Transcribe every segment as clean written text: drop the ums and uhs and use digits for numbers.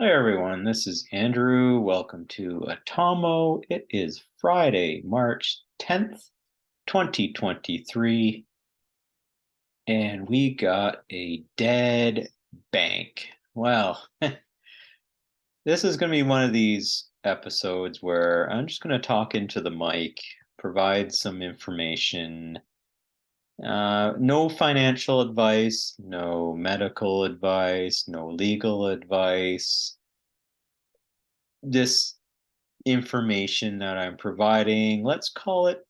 Hi everyone, this is Andrew. Welcome to Atomo. It is Friday, March 10th, 2023, and we got a dead bank. Well, this is going to be one of these episodes where I'm just going to talk into the mic, provide some information. No financial advice, no medical advice, no legal advice. This information that I'm providing. Let's call it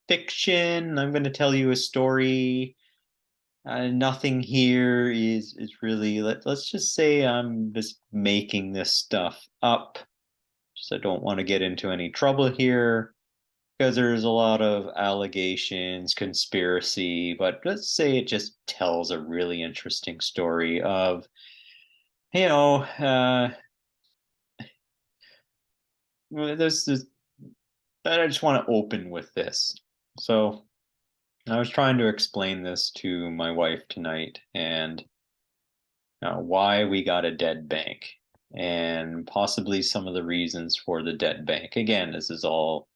fiction. I'm going to tell you a story. Nothing here is really. Let's just say I'm just making this stuff up. So I don't want to get into any trouble here because there's a lot of allegations, conspiracy. But let's say it just tells a really interesting story of you know there's I just want to open with this. So I was trying to explain this to my wife tonight and why we got a dead bank and possibly some of the reasons for the dead bank. Again, this is all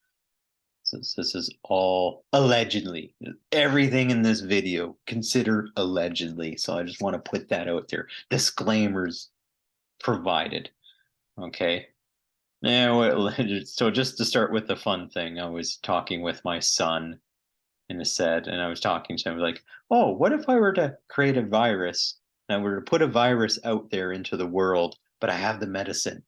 allegedly. Everything in this video consider allegedly. So I just want to put that out there. Disclaimers provided. Okay. Now, so just to start with the fun thing, I was talking with my son in a set, and I was talking to him like, "Oh, what if I were to create a virus and I were to put a virus out there into the world, but I have the medicine?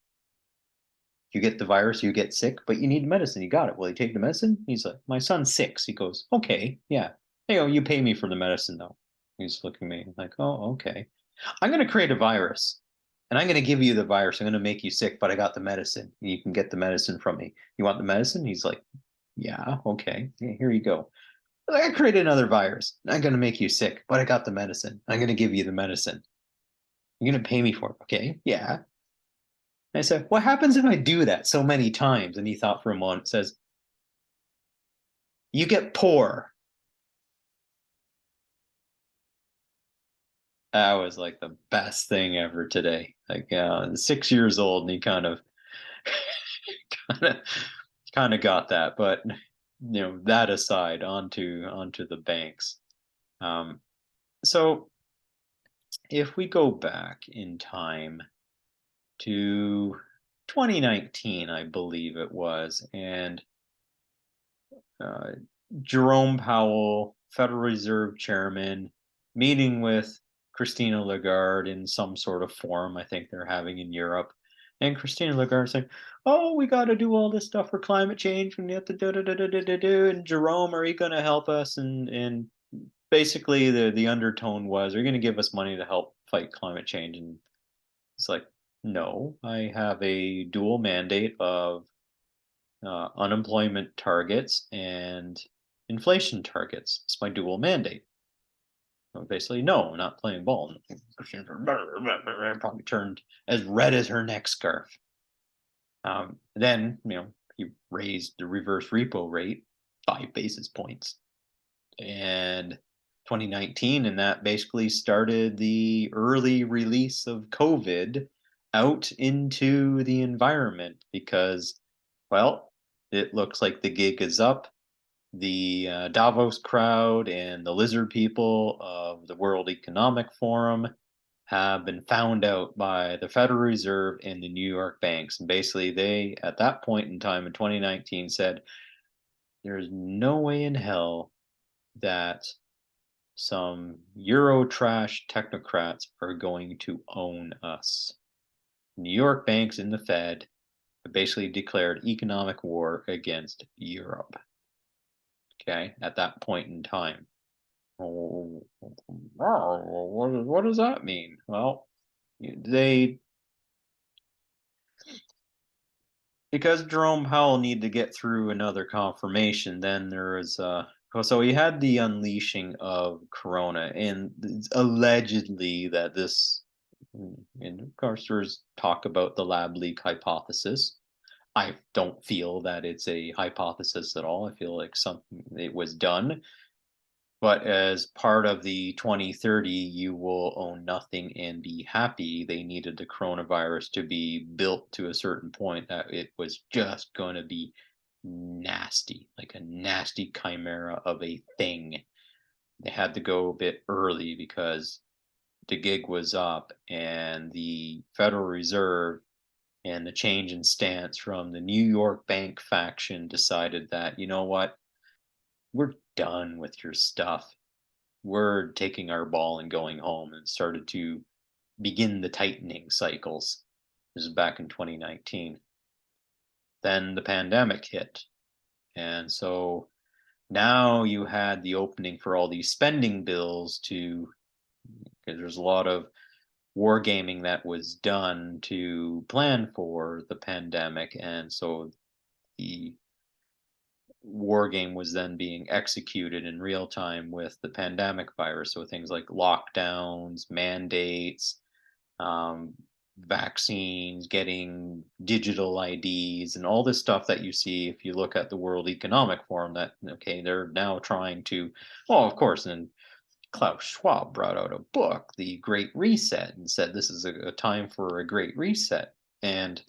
You get the virus, you get sick, but you need medicine. You got it. Will you take the medicine?" He's like, "My son's 6." He goes, "Okay, yeah. You pay me for the medicine though." He's looking at me like, "Oh, okay. I'm gonna create a virus." And I'm going to give you the virus. I'm going to make you sick, but I got the medicine. You can get the medicine from me. You want the medicine? He's like, "Yeah, okay. Yeah, here you go." I created another virus. I'm going to make you sick, but I got the medicine. I'm going to give you the medicine. You're going to pay me for it. Okay. Yeah. And I said, "What happens if I do that so many times?" And he thought for a moment, says, "You get poor." That was like the best thing ever today. Like 6 years old, and he kind of, kind of got that. But that aside, onto the banks. Um, so if we go back in time to 2019, I believe it was, and uh, Jerome Powell, Federal Reserve Chairman, meeting with Christina Lagarde in some sort of forum I think they're having in Europe. And Christina Lagarde saying, "Oh, we got to do all this stuff for climate change. And have to do. And Jerome, are you going to help us?" And basically, the undertone was, "Are you going to give us money to help fight climate change?" And it's like, "No, I have a dual mandate of unemployment targets and inflation targets. It's my dual mandate." So basically, no, I'm not playing ball. Probably turned as red as her neck scarf. Then, he raised the reverse repo rate 5 basis points. And 2019, and that basically started the early release of COVID out into the environment because, well, it looks like the gig is up. The Davos crowd and the lizard people of the World Economic Forum have been found out by the Federal Reserve and the New York banks. And basically, they, at that point in time in 2019, said, "There's no way in hell that some Euro trash technocrats are going to own us." New York banks and the Fed have basically declared economic war against Europe. Okay, at that point in time. Oh, what does that mean? Well, they because Jerome Powell needed to get through another confirmation, then there was so he had the unleashing of Corona, and it's allegedly that this, and of course there's talk about the lab leak hypothesis. I don't feel that it's a hypothesis at all. I feel like something it was done. But as part of the 2030, you will own nothing and be happy. They needed the coronavirus to be built to a certain point that it was just going to be nasty, like a nasty chimera of a thing. They had to go a bit early because the gig was up, and the Federal Reserve and the change in stance from the New York bank faction decided that, you know what, we're done with your stuff. We're taking our ball and going home, and started to begin the tightening cycles. This is back in 2019. Then the pandemic hit. And so now you had the opening for all these spending bills to, because there's a lot of wargaming that was done to plan for the pandemic. And so the war game was then being executed in real time with the pandemic virus. So things like lockdowns, mandates, um, vaccines, getting digital IDs, and all this stuff that you see if you look at the World Economic Forum. That, okay, they're now trying to, well, of course, and Klaus Schwab brought out a book, The Great Reset, and said this is a time for a great reset. And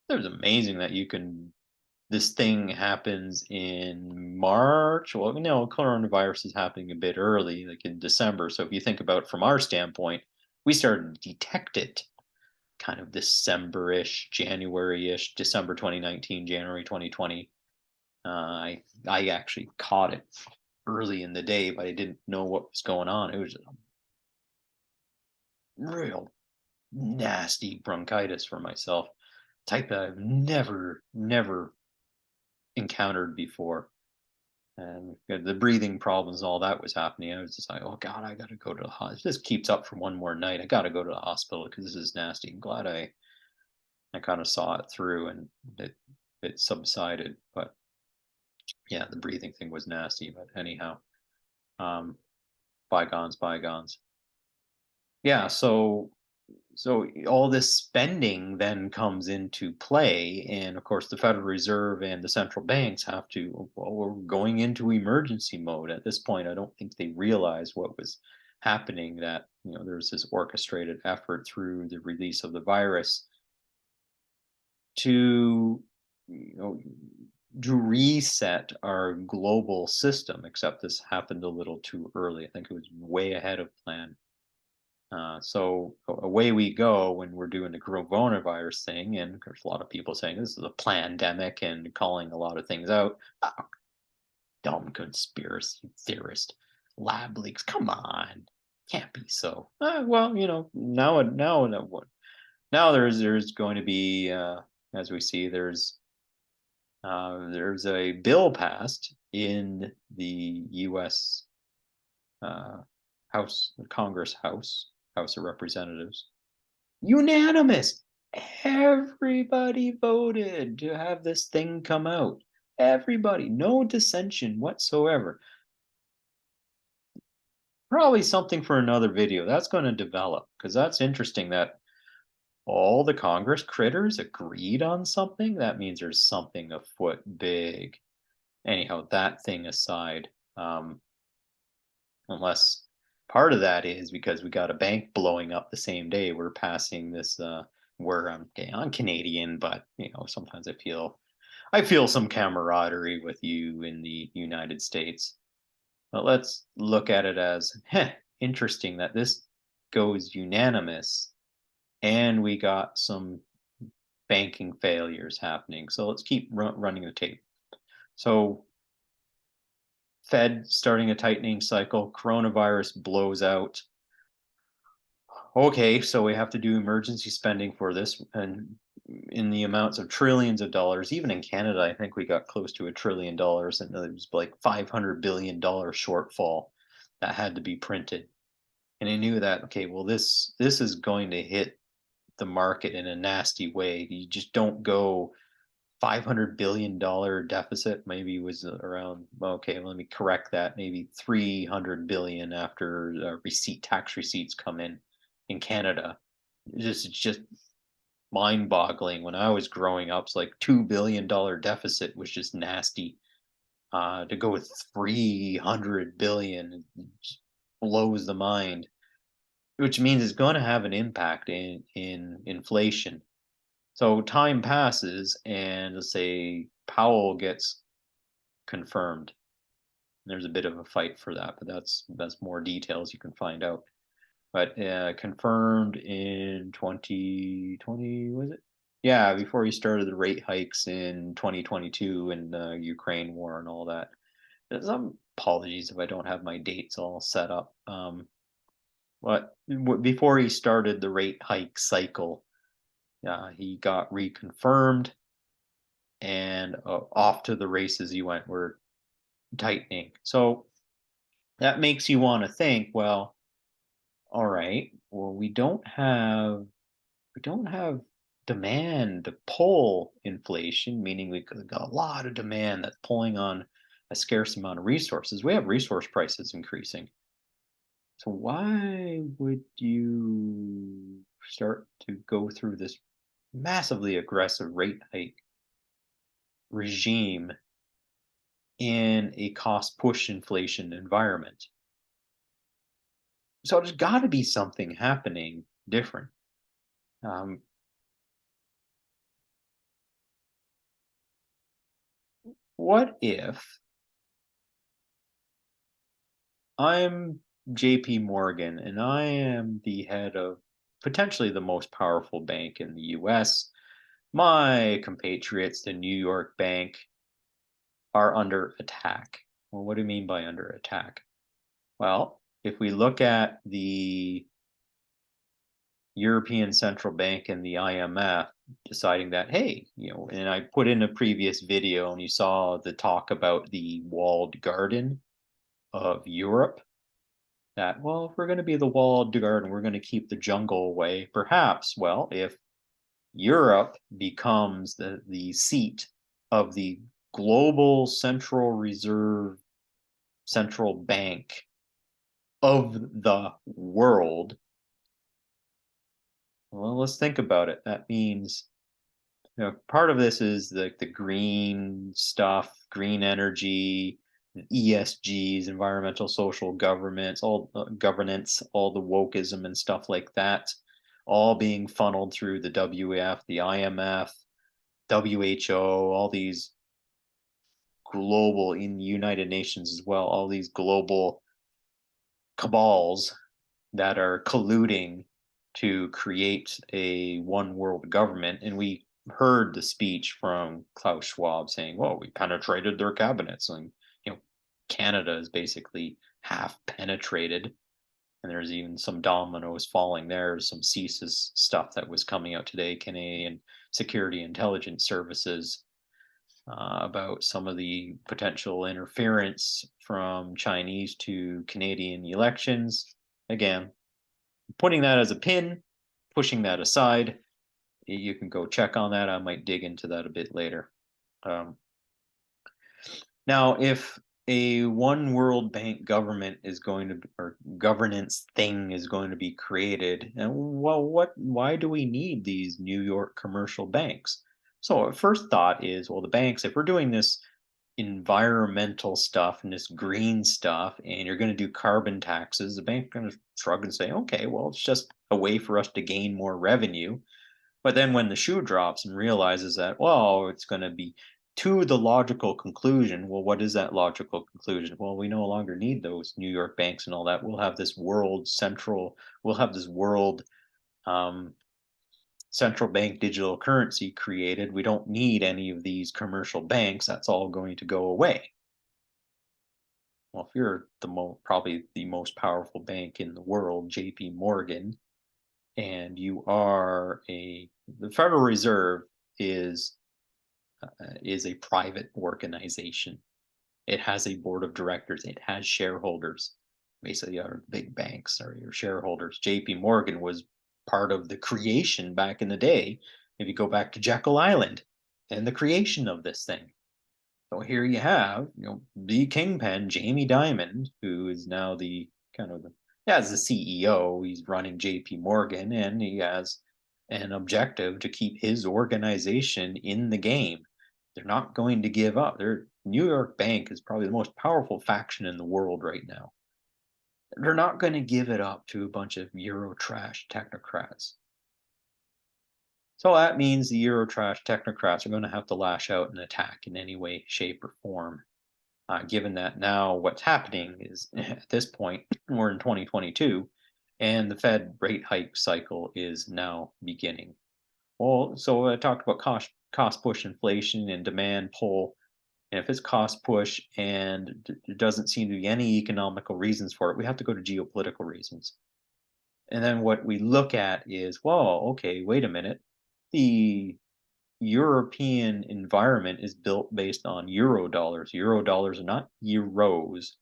it was amazing that you can, this thing happens in March. Well, coronavirus is happening a bit early, like in December. So if you think about it from our standpoint, we started to detect it kind of December-ish, January-ish, December 2019, January 2020. I actually caught it early in the day, but I didn't know what was going on. It was a real nasty bronchitis for myself, type that I've never encountered before. And the breathing problems, all that was happening. I was just like, oh God, I got to go to the hospital. If this keeps up for one more night, I got to go to the hospital because this is nasty. I'm glad I kind of saw it through, and it subsided. But yeah, the breathing thing was nasty. But anyhow, um, bygones, bygones. Yeah. So all this spending then comes into play, and of course the Federal Reserve and the central banks have to, well, we're going into emergency mode at this point. I don't think they realized what was happening, that there's this orchestrated effort through the release of the virus to you know to reset our global system, except this happened a little too early. I think it was way ahead of plan. So away we go when we're doing the coronavirus thing, and there's a lot of people saying this is a pandemic and calling a lot of things out. Ah, dumb conspiracy theorist, lab leaks. Come on, can't be so. Well, now there's going to be, as we see, there's a bill passed in the U.S. Uh, House, House of Representatives, unanimous. Everybody voted to have this thing come out. Everybody, no dissension whatsoever. Probably something for another video. That's going to develop, because that's interesting that all the Congress critters agreed on something. That means there's something afoot big. Anyhow, that thing aside, unless part of that is because we got a bank blowing up the same day, we're passing this. Where okay, I'm Canadian, but sometimes I feel some camaraderie with you in the United States. But let's look at it as, interesting that this goes unanimous, and we got some banking failures happening. So let's keep running the tape. So Fed starting a tightening cycle, coronavirus blows out. Okay, so we have to do emergency spending for this, and in the amounts of trillions of dollars. Even in Canada, I think we got close to $1 trillion, and it was like $500 billion shortfall that had to be printed. And I knew that, okay, well, this is going to hit the market in a nasty way. You just don't go $500 billion deficit. Maybe it was around, okay, let me correct that, maybe 300 billion after tax receipts come in Canada. It's just mind-boggling. When I was growing up, it's like $2 billion deficit was just nasty. To go with 300 billion just blows the mind, which means it's going to have an impact in inflation. So time passes, and let's say Powell gets confirmed. There's a bit of a fight for that, but that's more details you can find out. But confirmed in 2020, was it? Yeah, before he started the rate hikes in 2022 and the Ukraine war and all that. Some apologies if I don't have my dates all set up. But before he started the rate hike cycle, he got reconfirmed, and off to the races he went. We're tightening. So that makes you want to think, well, all right, well, we don't have demand to pull inflation, meaning we've got a lot of demand that's pulling on a scarce amount of resources. We have resource prices increasing. So why would you start to go through this massively aggressive rate hike regime in a cost push inflation environment? So there's got to be something happening different. Um, what if I'm JP Morgan and I am the head of potentially the most powerful bank in the US? My compatriots, the New York Bank, are under attack. Well, what do you mean by under attack? Well, if we look at the European Central Bank and the IMF deciding that, hey, and I put in a previous video and you saw the talk about the walled garden of Europe, that, well, if we're going to be the walled garden, we're going to keep the jungle away. Perhaps, well, if Europe becomes the seat of the global central reserve central bank of the world, well, let's think about it. That means, part of this is the green stuff, green energy, ESGs, environmental social governments, all governance, all the wokeism and stuff like that, all being funneled through the WF, the IMF, WHO, all these global, in the United Nations as well, all these global cabals that are colluding to create a one world government. And we heard the speech from Klaus Schwab saying, well, we penetrated their cabinets. And, Canada is basically half penetrated. And there's even some dominoes falling there. Some CSIS stuff that was coming out today, Canadian Security Intelligence Services, about some of the potential interference from Chinese to Canadian elections. Again, putting that as a pin, pushing that aside. You can go check on that. I might dig into that a bit later. Um, Now, if a one world bank government is going to, or governance thing is going to be created, and well, why do we need these New York commercial banks? So, a first thought is, well, the banks, if we're doing this environmental stuff and this green stuff, and you're going to do carbon taxes, the bank going to shrug and say, okay, well, it's just a way for us to gain more revenue. But then when the shoe drops and realizes that, well, it's going to be to the logical conclusion. Well, what is that logical conclusion? Well, we no longer need those New York banks and all that. We'll have this world um, central bank digital currency created. We don't need any of these commercial banks. That's all going to go away. Well, if you're probably the most powerful bank in the world, JP Morgan, and you are the Federal Reserve is is a private organization. It has a board of directors. It has shareholders. Basically, our big banks are your shareholders. JP Morgan was part of the creation back in the day. If you go back to Jekyll Island and the creation of this thing. So here you have, the kingpin, Jamie Dimon, who is now the kind of as the CEO. He's running JP Morgan, and he has an objective to keep his organization in the game. They're not going to give up. New York Bank is probably the most powerful faction in the world right now. They're not going to give it up to a bunch of Euro trash technocrats. So that means the Eurotrash technocrats are going to have to lash out and attack in any way, shape, or form. Given that now what's happening is at this point, we're in 2022, and the Fed rate hike cycle is now beginning. Well, so I talked about cost push inflation and demand pull. And if it's cost push and there doesn't seem to be any economical reasons for it, we have to go to geopolitical reasons. And then what we look at is, well, okay, wait a minute. The European environment is built based on euro dollars. Euro dollars are not euros.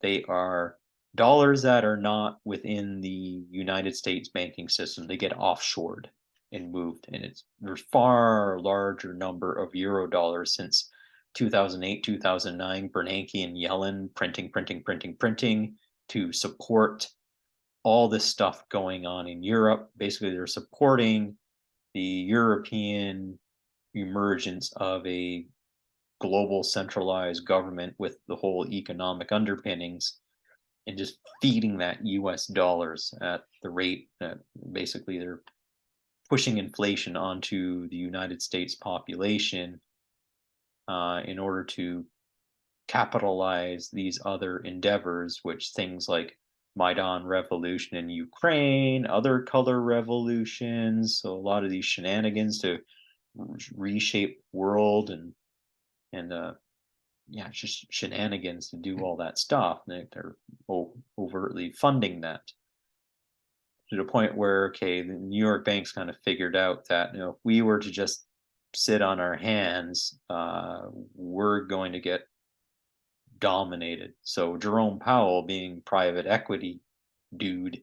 They are dollars that are not within the United States banking system. They get offshored and moved. And there's far larger number of euro dollars since 2008, 2009, Bernanke and Yellen printing to support all this stuff going on in Europe. Basically, they're supporting the European emergence of a global centralized government with the whole economic underpinnings and just feeding that US dollars at the rate that basically they're pushing inflation onto the United States population in order to capitalize these other endeavors, which things like Maidan revolution in Ukraine, other color revolutions, so a lot of these shenanigans to reshape world and yeah, it's just shenanigans to do all that stuff. They're overtly funding that to the point where, okay, the New York banks kind of figured out that if we were to just sit on our hands, we're going to get dominated. So Jerome Powell, being private equity dude,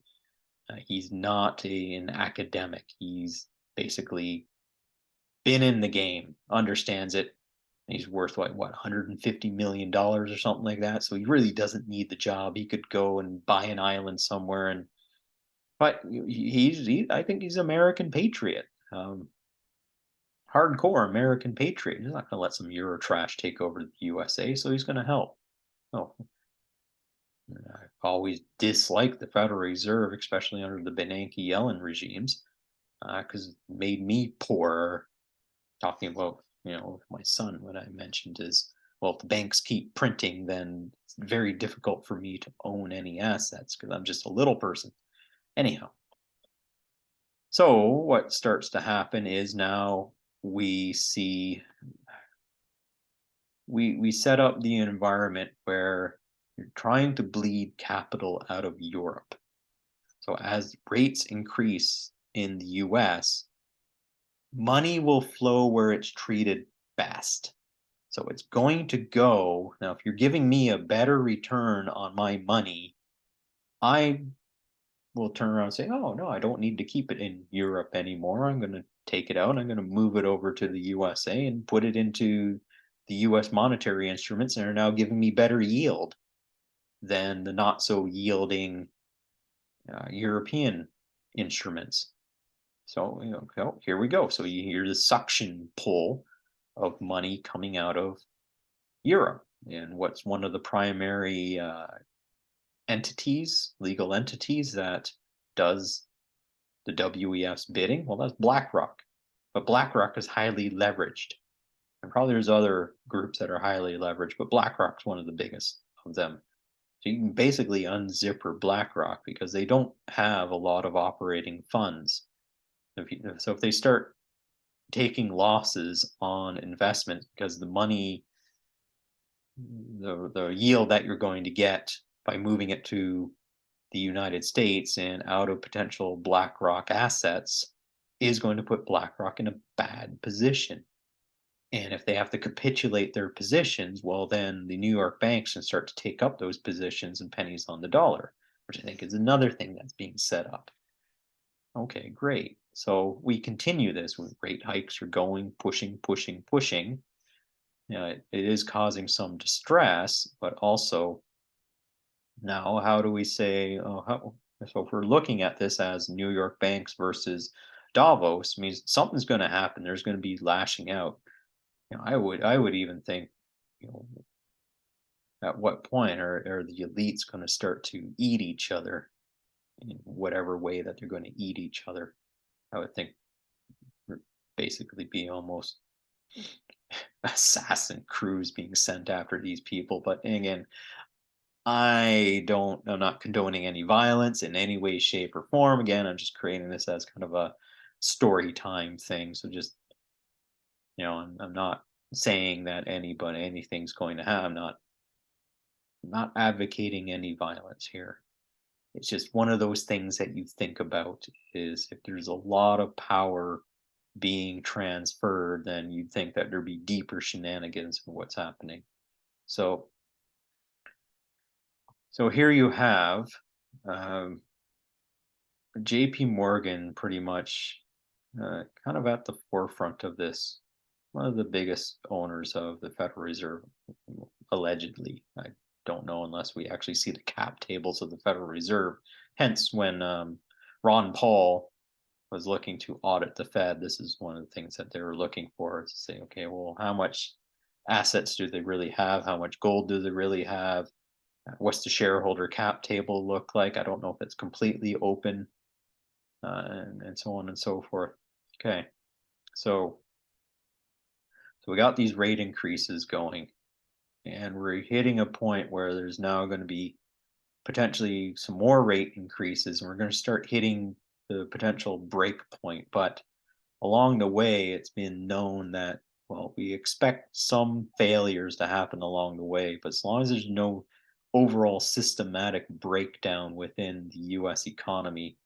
he's not an academic. He's basically been in the game, understands it. He's worth what $150 million or something like that. So he really doesn't need the job. He could go and buy an island somewhere, and but I think he's American patriot, hardcore American patriot. He's not going to let some Euro trash take over the USA, so he's going to help. Oh, I've always disliked the Federal Reserve, especially under the Bernanke Yellen regimes, because it made me poorer. Talking about, my son, what I mentioned is, well, if the banks keep printing, then it's very difficult for me to own any assets because I'm just a little person. Anyhow, so what starts to happen is now we see we set up the environment where you're trying to bleed capital out of Europe. So as rates increase in the US, money will flow where it's treated best. So it's going to go. Now, if you're giving me a better return on my money, I will turn around and say, oh, no, I don't need to keep it in Europe anymore. I'm going to take it out. I'm going to move it over to the USA and put it into the US monetary instruments, and are now giving me better yield than the not so yielding European instruments. So, here we go. So you hear the suction pull of money coming out of Europe. And what's one of the primary legal entities that does the WEF's bidding? Well, that's BlackRock. But BlackRock is highly leveraged. And probably there's other groups that are highly leveraged, but BlackRock's one of the biggest of them. So you can basically unzipper BlackRock because they don't have a lot of operating funds. So if they start taking losses on investment because the money, the yield that you're going to get by moving it to the United States and out of potential BlackRock assets is going to put BlackRock in a bad position. And if they have to capitulate their positions, well, then the New York banks can start to take up those positions and pennies on the dollar, which I think is another thing that's being set up. Okay, great. So we continue this when rate hikes are going, pushing. It is causing some distress, but also now how do we say, so if we're looking at this as New York banks versus Davos, means something's going to happen. There's going to be lashing out. I would even think you know, at what point are the elites going to start to eat each other in whatever way that they're going to eat each other? I would think there'd basically be almost assassin crews being sent after these people. But again, I'm not condoning any violence in any way, shape, or form. Again, I'm just creating this as kind of a story time thing. So just, I'm not saying that anything's going to happen. I'm not advocating any violence here. It's just one of those things that you think about is if there's a lot of power being transferred, then you'd think that there'd be deeper shenanigans in what's happening. So here you have um, JP Morgan pretty much kind of at the forefront of this, one of the biggest owners of the Federal Reserve, allegedly. I don't know unless we actually see the cap tables of the Federal Reserve. Hence, when Ron Paul was looking to audit the Fed, this is one of the things that they were looking for to say, okay, well, how much assets do they really have? How much gold do they really have? What's the shareholder cap table look like? I don't know if it's completely open, and so on and so forth. Okay, so we got these rate increases going, and we're hitting a point where there's now going to be potentially some more rate increases, and we're going to start hitting the potential break point. But along the way, it's been known that, well, we expect some failures to happen along the way, but as long as there's no overall systematic breakdown within the US economy,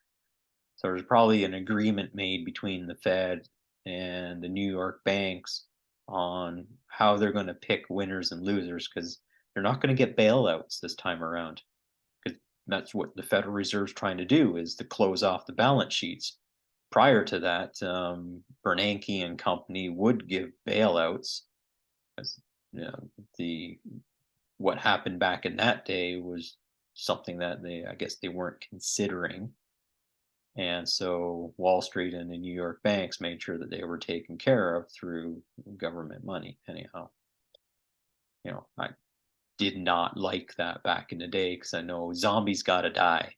so there's probably an agreement made between the Fed and the New York banks on how they're going to pick winners and losers, because they're not going to get bailouts this time around. Because that's what the Federal Reserve's trying to do, is to close off the balance sheets. Prior to that, Bernanke and company would give bailouts. As you know, the what happened back in that day was something that I guess they weren't considering. And so Wall Street and the New York banks made sure that they were taken care of through government money. Anyhow, I did not like that back in the day because I know zombies got to die.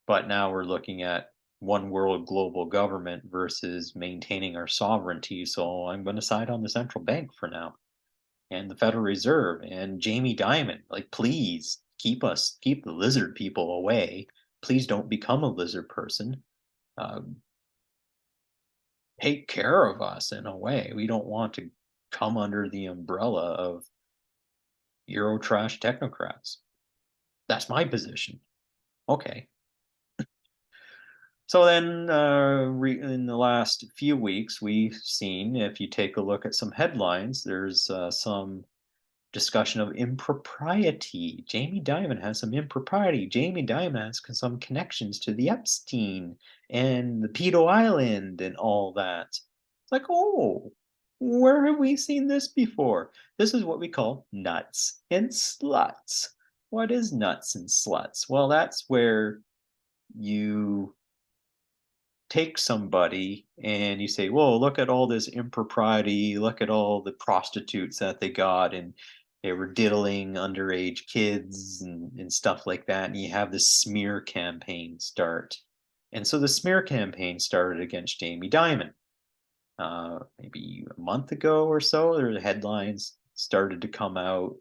But now we're looking at one world global government versus maintaining our sovereignty. So I'm going to side on the central bank for now and the Federal Reserve and Jamie Dimon. Like, please keep the lizard people away. Please don't become a lizard person. Uh, Take care of us in a way. We don't want to come under the umbrella of Eurotrash technocrats. That's my position. Okay. So then, in the last few weeks, we've seen, if you take a look at some headlines, there's some discussion of impropriety. Jamie Dimon has some impropriety. Jamie Dimon has some connections to the Epstein and the Pedo Island and all that. It's like, oh, where have we seen this before? This is what we call nuts and sluts. What is nuts and sluts? Well, that's where you take somebody and you say, "Whoa, look at all this impropriety. Look at all the prostitutes that they got, and they were diddling underage kids and stuff like that." And you have this smear campaign start. And so the smear campaign started against Jamie Dimon. Maybe a month ago or so, there were headlines started to come out,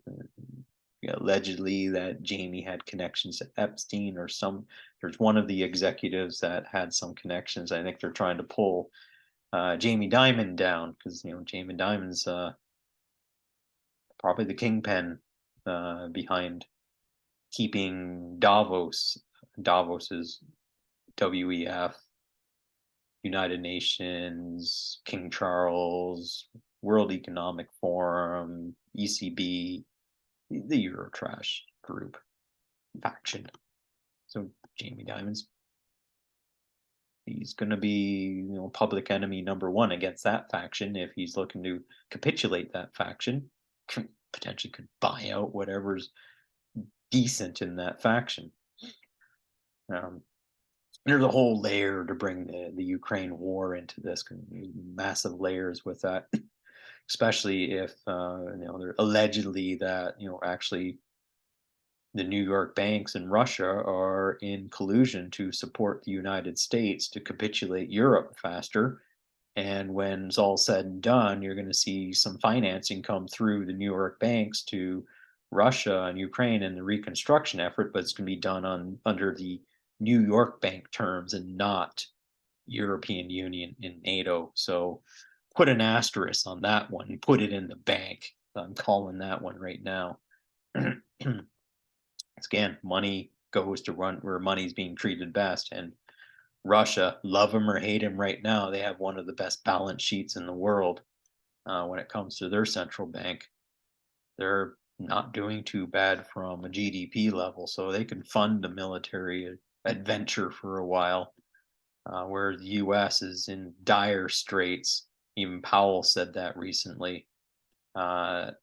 allegedly that Jamie had connections to Epstein or there's one of the executives that had some connections. I think they're trying to pull Jamie Dimon down because Jamie Dimon's probably the kingpin behind keeping Davos's WEF, United Nations, King Charles, World Economic Forum, ECB, the Eurotrash group faction. So Jamie Dimon's he's going to be public enemy number one against that faction if he's looking to capitulate that faction. Potentially could buy out whatever's decent in that faction. There's a whole layer to bring the Ukraine war into this, massive layers with that. especially if they're allegedly that actually the New York banks in Russia are in collusion to support the United States to capitulate Europe faster. And when it's all said and done, you're going to see some financing come through the New York banks to Russia and Ukraine in the reconstruction effort, but it's going to be done under the New York bank terms and not European Union and NATO. So put an asterisk on that one and put it in the bank. I'm calling that one right now. Again, money goes to run where money's being treated best. And Russia, love them or hate them right now, they have one of the best balance sheets in the world when it comes to their central bank. They're not doing too bad from a GDP level, so they can fund a military adventure for a while, where the U.S. is in dire straits. Even Powell said that recently. That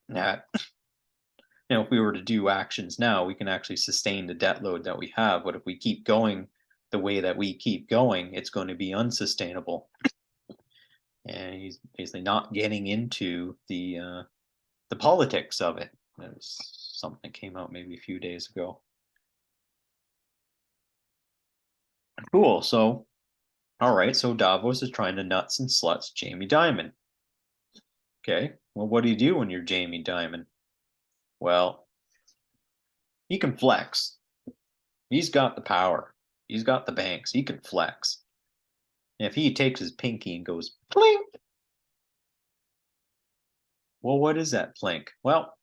if we were to do actions now, we can actually sustain the debt load that we have. But if we keep going the way that we keep going, it's going to be unsustainable. And he's basically not getting into the politics of it. That was something that came out maybe a few days ago. Cool. So, all right. So Davos is trying to nuts and sluts Jamie Dimon. Okay. Well, what do you do when you're Jamie Dimon? Well, he can flex. He's got the power. He's got the banks. He can flex. And if he takes his pinky and goes plink, well, what is that plink? Well,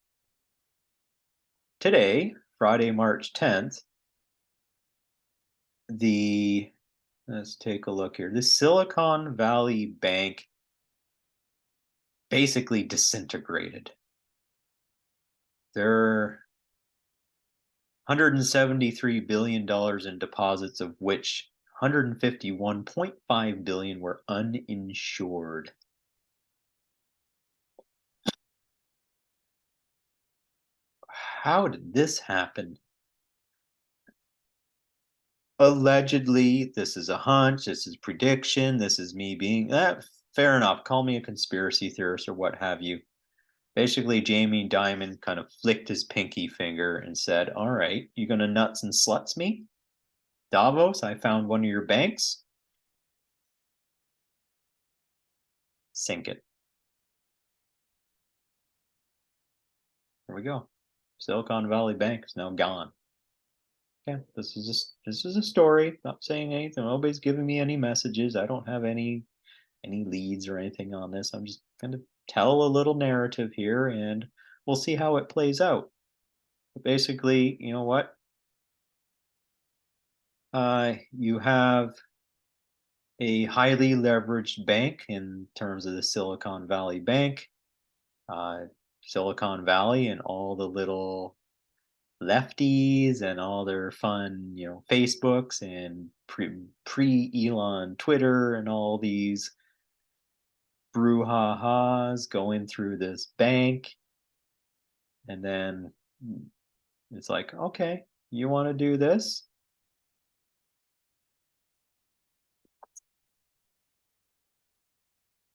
today, Friday, March 10th, let's take a look here. The Silicon Valley Bank basically disintegrated. There $173 billion in deposits, of which 151.5 billion were uninsured. How did this happen? Allegedly, this is a hunch, this is prediction, this is me being fair enough. Call me a conspiracy theorist or what have you. Basically, Jamie Dimon kind of flicked his pinky finger and said, all right, you gonna nuts and sluts me? Davos, I found one of your banks. Sink it. Here we go. Silicon Valley Bank is now gone. Okay, this is a story. Not saying anything. Nobody's giving me any messages. I don't have any leads or anything on this. I'm just going to tell a little narrative here, and we'll see how it plays out. But basically, you know what? You have a highly leveraged bank in terms of the Silicon Valley Bank. Silicon Valley and all the little lefties and all their fun, Facebooks and pre-Elon Twitter and all these brouhahas going through this bank. And then it's like, okay, you want to do this?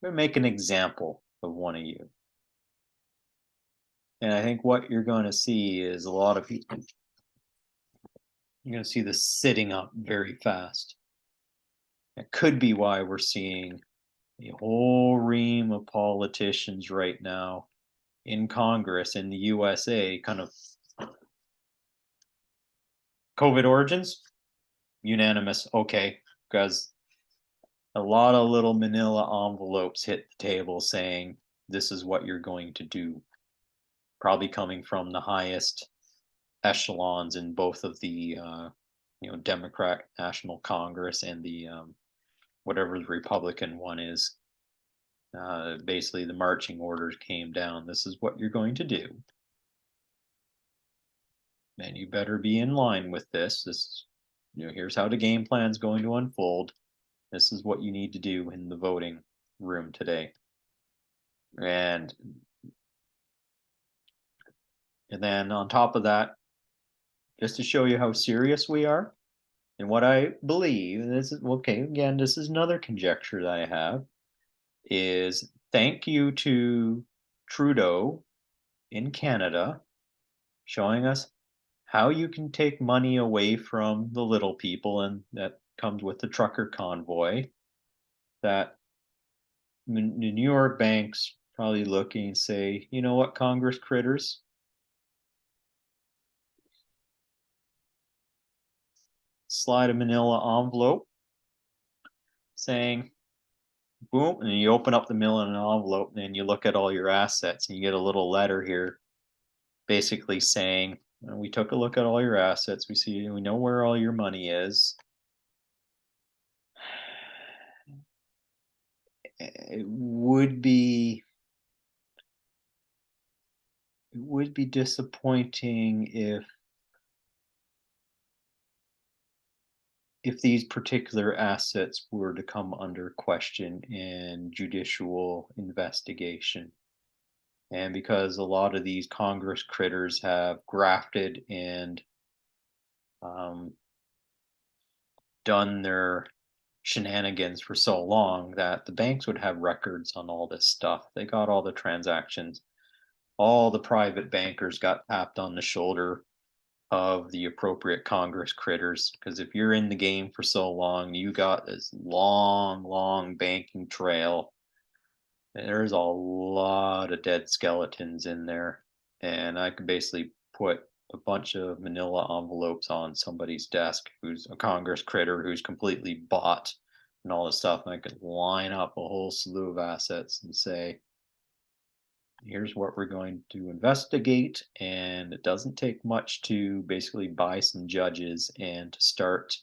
We're going to make an example of one of you. And I think what you're going to see is a lot of people, you're going to see this sitting up very fast. It could be why we're seeing a whole ream of politicians right now in Congress in the USA kind of COVID origins, unanimous, okay, because a lot of little manila envelopes hit the table saying this is what you're going to do, probably coming from the highest echelons in both of the Democrat National Congress and the whatever the Republican one is. Basically, the marching orders came down. This is what you're going to do. And you better be in line with this. Here's how the game plan is going to unfold. This is what you need to do in the voting room today. And then on top of that, just to show you how serious we are, and what I believe, and this is okay, again, this is another conjecture that I have, is thank you to Trudeau in Canada showing us how you can take money away from the little people, and that comes with the trucker convoy. That the New York banks probably looking and say, you know what, Congress critters, slide a manila envelope saying, boom, and you open up the manila envelope and you look at all your assets and you get a little letter here basically saying, we took a look at all your assets. We know where all your money is. It would be disappointing if these particular assets were to come under question in judicial investigation. And because a lot of these Congress critters have grafted and um, done their shenanigans for so long, that the banks would have records on all this stuff. They got all the transactions. All the private bankers got tapped on the shoulder of the appropriate Congress critters. Because if you're in the game for so long, you got this long, long banking trail. There's a lot of dead skeletons in there. And I could basically put a bunch of manila envelopes on somebody's desk who's a Congress critter who's completely bought and all this stuff. And I could line up a whole slew of assets and say, here's what we're going to investigate. And it doesn't take much to basically buy some judges and to start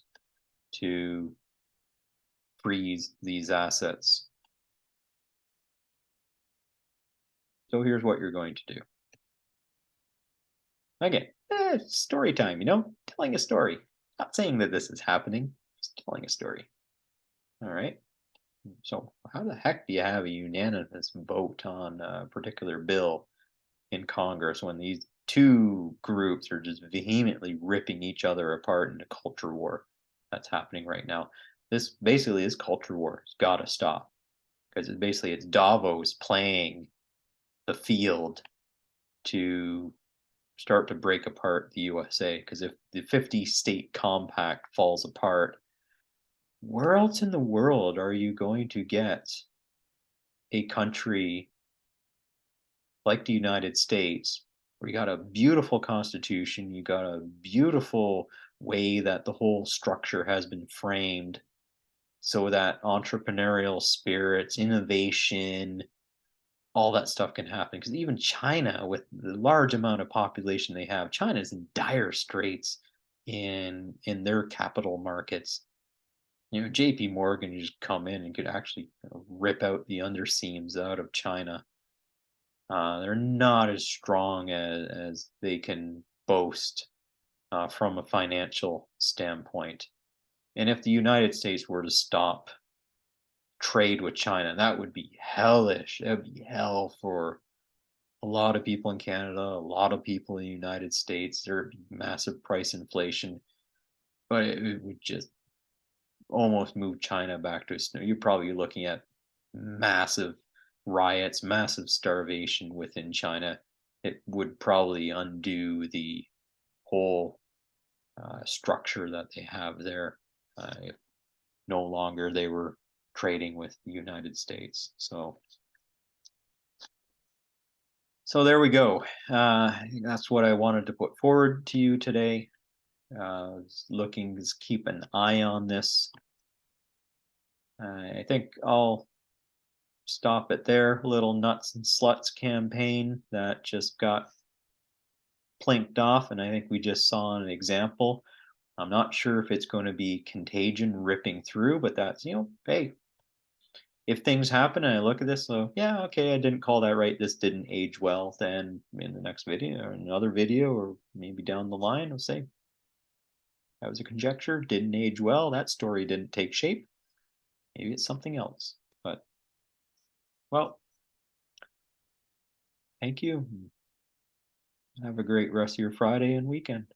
to freeze these assets. So here's what you're going to do. Again, story time, telling a story. Not saying that this is happening, just telling a story. All right. So, how the heck do you have a unanimous vote on a particular bill in Congress when these two groups are just vehemently ripping each other apart in a culture war that's happening right now? This culture war has got to stop because it's Davos playing the field to start to break apart the USA. Because if the 50 state compact falls apart, where else in the world are you going to get a country like the United States, where you got a beautiful constitution, you got a beautiful way that the whole structure has been framed so that entrepreneurial spirits, innovation, all that stuff can happen? Because even China, with the large amount of population they have, China is in dire straits in their capital markets. JP Morgan just come in and could actually rip out the underseams out of China. They're not as strong as they can boast from a financial standpoint. And if the United States were to stop trade with China, that would be hellish. That would be hell for a lot of people in Canada, a lot of people in the United States. There would be massive price inflation, but it would just almost move China back to a. You're probably looking at massive riots, massive starvation within China. It would probably undo the whole structure that they have there if no longer they were trading with the United States. So there we go. I think that's what I wanted to put forward to you today. Just keep an eye on this. I think I'll stop it there. A little nuts and sluts campaign that just got plinked off, and I think we just saw an example. I'm not sure if it's going to be contagion ripping through, but that's, hey, if things happen and I look at this, so yeah, okay, I didn't call that right. This didn't age well. Then in the next video or another video, or maybe down the line, I'll say that was a conjecture, didn't age well. That story didn't take shape. Maybe it's something else. But, well, thank you. Have a great rest of your Friday and weekend.